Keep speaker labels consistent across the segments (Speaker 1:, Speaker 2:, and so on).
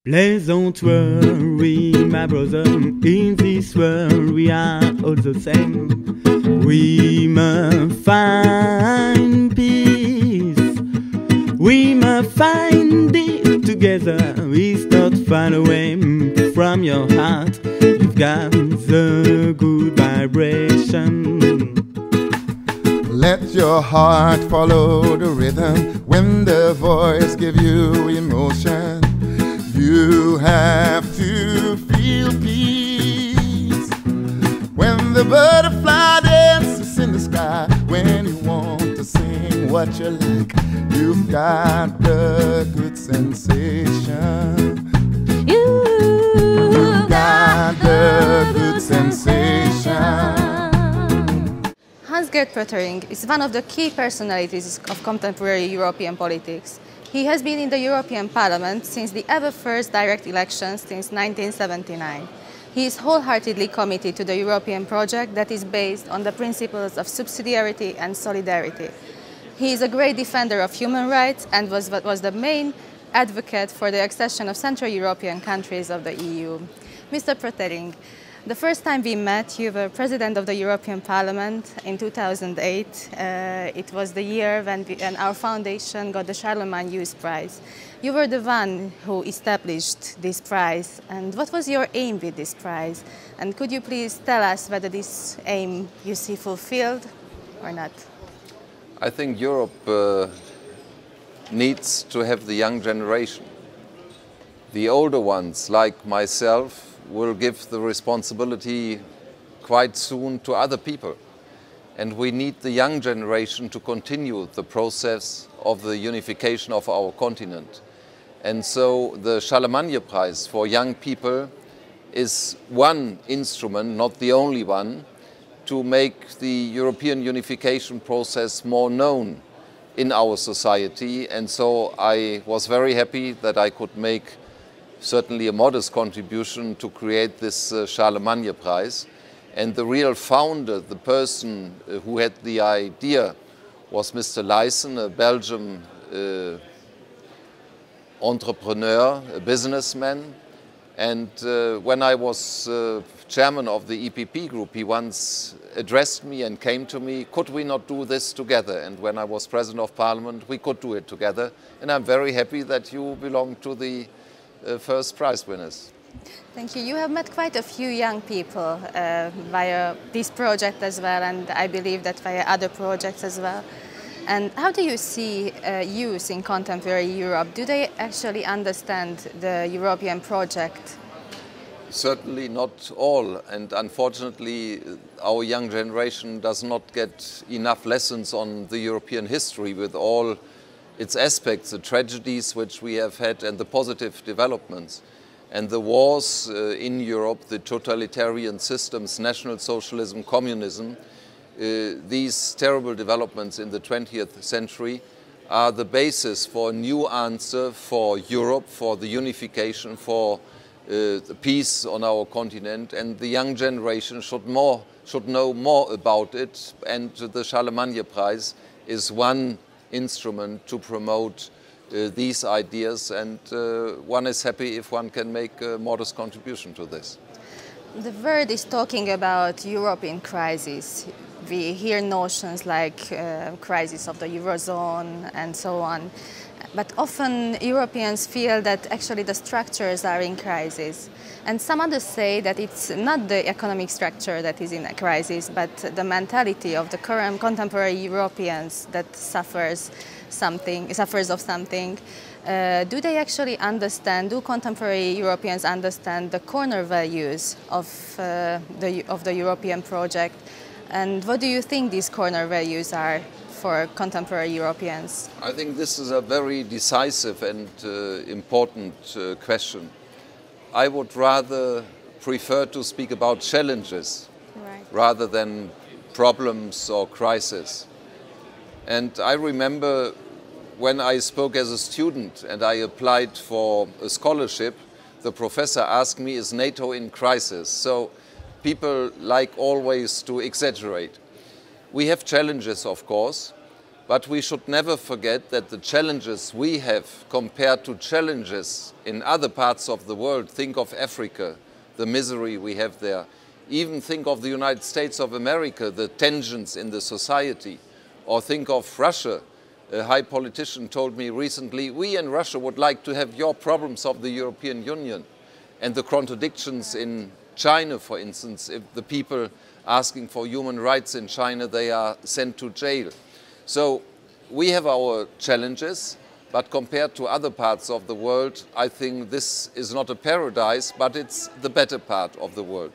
Speaker 1: Please don't worry, my brother, in this world we are all the same. We must find peace, we must find it together. We start far away from your heart. You've got the good vibration.
Speaker 2: Let your heart follow the rhythm when the voice gives you emotion. You have to feel peace when the butterfly dances in the sky. When you want to sing what you like, you've got the good sensation. You've got the good sensation.
Speaker 3: Hans-Gert Pöttering is one of the key personalities of contemporary European politics. He has been in the European Parliament since the ever first direct elections since 1979. He is wholeheartedly committed to the European project that is based on the principles of subsidiarity and solidarity. He is a great defender of human rights and was the main advocate for the accession of Central European countries of the EU. Mr. Pöttering, the first time we met, you were President of the European Parliament in 2008. It was the year when our foundation got the Charlemagne Youth Prize. You were the one who established this prize. And what was your aim with this prize? And could you please tell us whether this aim you see fulfilled or not?
Speaker 4: I think Europe needs to have the young generation. The older ones, like myself, will give the responsibility quite soon to other people. And we need the young generation to continue the process of the unification of our continent. And so the Charlemagne Prize for young people is one instrument, not the only one, to make the European unification process more known in our society. And so I was very happy that I could make certainly a modest contribution to create this Charlemagne Prize. And the real founder, the person who had the idea, was Mr. Leysen, a Belgian entrepreneur, a businessman. And when I was chairman of the EPP group, he once addressed me and came to me, could we not do this together? And when I was president of parliament, we could do it together. And I'm very happy that you belong to the first prize winners.
Speaker 3: Thank you. You have met quite a few young people via this project as well, and I believe that via other projects as well. And how do you see youth in contemporary Europe? Do they actually understand the European project?
Speaker 4: Certainly not all, and unfortunately our young generation does not get enough lessons on the European history with all its aspects, the tragedies which we have had and the positive developments. And the wars in Europe, the totalitarian systems, National Socialism, communism, these terrible developments in the 20th century are the basis for a new answer for Europe, for the unification, for the peace on our continent. And the young generation should know more about it. And the Charlemagne Prize is one instrument to promote these ideas, and one is happy if one can make a modest contribution to this.
Speaker 3: The world is talking about Europe in crisis. We hear notions like crisis of the Eurozone and so on. But often Europeans feel that actually the structures are in crisis. And some others say that it's not the economic structure that is in a crisis, but the mentality of the current contemporary Europeans that suffers of something. Do they actually understand, do contemporary Europeans understand the corner values of the European project? And what do you think these corner values are for contemporary Europeans?
Speaker 4: I think this is a very decisive and important question. I would rather prefer to speak about challenges rather than problems or crises. And I remember when I spoke as a student and I applied for a scholarship, the professor asked me, is NATO in crisis? So people like always to exaggerate. We have challenges, of course, But we should never forget that the challenges we have compared to challenges in other parts of the world, think of Africa, the misery we have there, even think of the United States of America, the tensions in the society, or think of Russia. A high politician told me recently, we in Russia would like to have your problems of the European Union, and the contradictions in China, for instance. If the people asking for human rights in China, they are sent to jail. So we have our challenges, but compared to other parts of the world, I think this is not a paradise, but it's the better part of the world.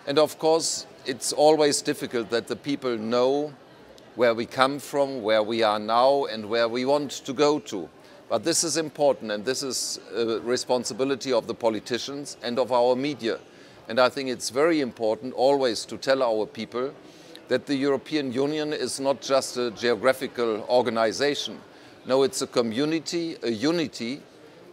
Speaker 4: And of course, it's always difficult that the people know where we come from, where we are now, and where we want to go to. But this is important, and this is a responsibility of the politicians and of our media. And I think it's very important always to tell our people that the European Union is not just a geographical organization. No, it's a community, a unity,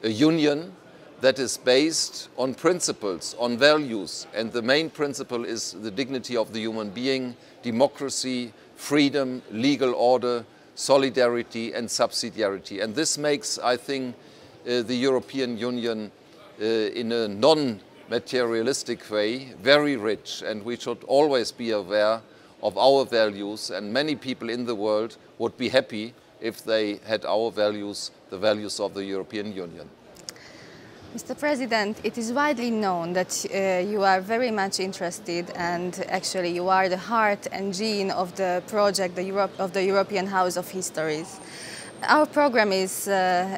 Speaker 4: a union that is based on principles, on values. And the main principle is the dignity of the human being, democracy, freedom, legal order, solidarity and subsidiarity. And this makes, I think, the European Union in a non-materialistic way very rich, and we should always be aware of our values, and many people in the world would be happy if they had our values, the values of the European Union.
Speaker 3: Mr. President, it is widely known that you are very much interested, and actually you are the heart and gene of the project of the European House of Histories. Our program is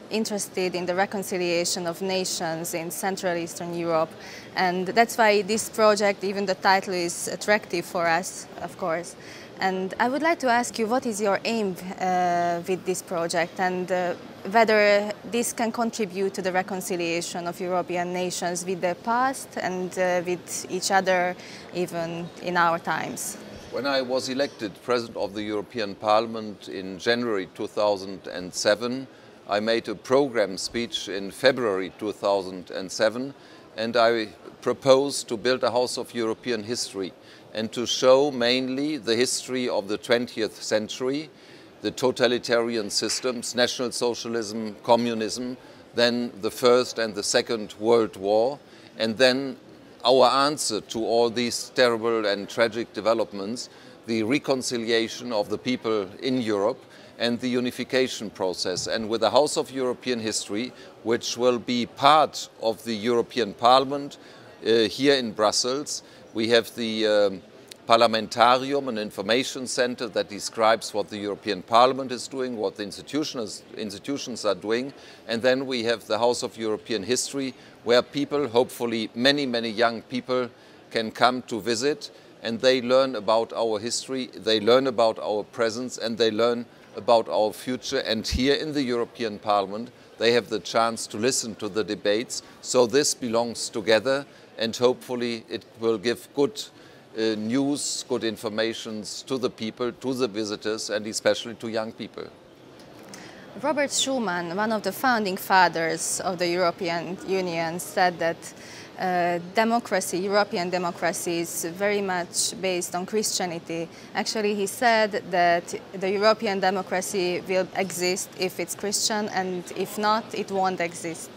Speaker 3: interested in the reconciliation of nations in Central Eastern Europe, and that's why this project, even the title, is attractive for us, of course. And I would like to ask you, what is your aim with this project, and whether this can contribute to the reconciliation of European nations with the past and with each other, even in our times?
Speaker 4: When I was elected President of the European Parliament in January 2007, I made a program speech in February 2007, and I proposed to build a House of European History and to show mainly the history of the 20th century, the totalitarian systems, National Socialism, Communism, then the First and the Second World War, and then our answer to all these terrible and tragic developments, the reconciliation of the people in Europe and the unification process. And with the House of European History, which will be part of the European Parliament here in Brussels, we have the Parlamentarium, an information center that describes what the European Parliament is doing, what the institutions are doing. And then we have the House of European History, where people, hopefully many, many young people, can come to visit, and they learn about our history, they learn about our presence, and they learn about our future. And here in the European Parliament, they have the chance to listen to the debates. So this belongs together, and hopefully it will give good news, good information to the people, to the visitors, and especially to young people.
Speaker 3: Robert Schuman, one of the founding fathers of the European Union, said that democracy, European democracy, is very much based on Christianity. Actually, he said that the European democracy will exist if it's Christian, and if not, it won't exist.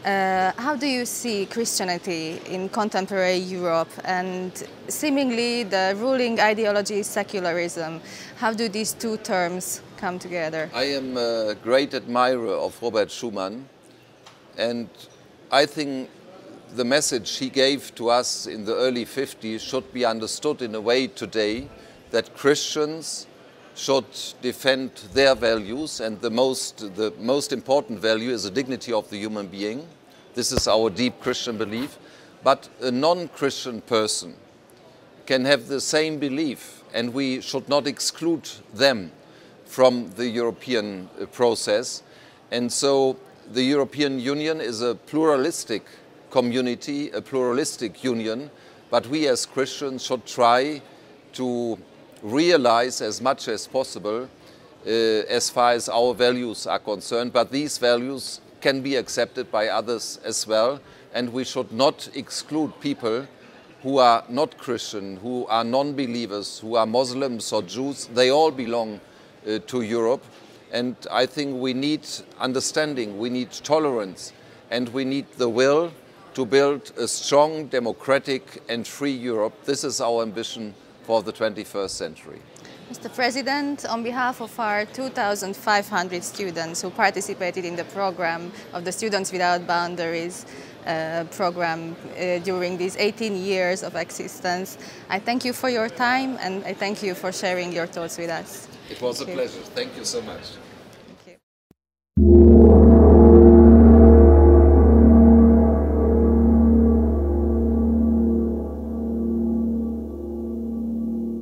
Speaker 3: How do you see Christianity in contemporary Europe, and seemingly the ruling ideology is secularism? How do these two terms come together?
Speaker 4: I am a great admirer of Robert Schuman, and I think the message he gave to us in the early 50s should be understood in a way today that Christians should defend their values, and the most important value is the dignity of the human being. This is our deep Christian belief. But a non-Christian person can have the same belief, and we should not exclude them from the European process. And so the European Union is a pluralistic community, a pluralistic union, but we as Christians should try to realize as much as possible as far as our values are concerned, but these values can be accepted by others as well, and we should not exclude people who are not Christian, who are non-believers, who are Muslims or Jews. They all belong to Europe. And I think we need understanding, we need tolerance, and we need the will to build a strong, democratic and free Europe. This is our ambition for the 21st century.
Speaker 3: Mr. President, on behalf of our 2,500 students who participated in the program of the Students Without Boundaries program during these 18 years of existence, I thank you for your time and I thank you for sharing your thoughts with us.
Speaker 4: It was a pleasure. Thank you so much.